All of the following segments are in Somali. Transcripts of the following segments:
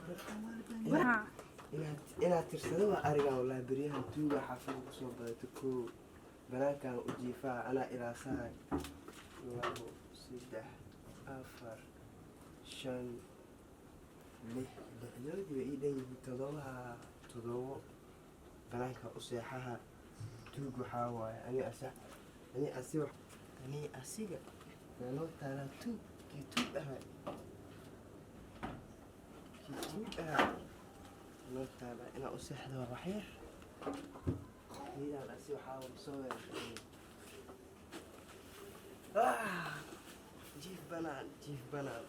ها inaad tirsado waa ariga walaa beryahan tuuga xaafada kusoo badato koo banaankan u jiifaa anaa ilaasahay 2 3 4 5 lixdoodiiba ii dhan yihiin todobo banaanka u seexaha tuug waxaa waaye ani asiga noo taalaa kii tuug ahaa noo taalaa inaa u seexda waa waxyar kiidaan asi waxaa soo weerartay jiif banaan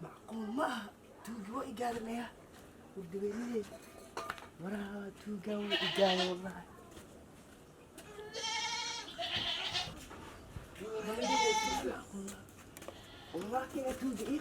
macquul maaha tuugi waa igaadanaya wardabeynadee waraha tuugaa waa igaada wallahi والله كده توجي ايه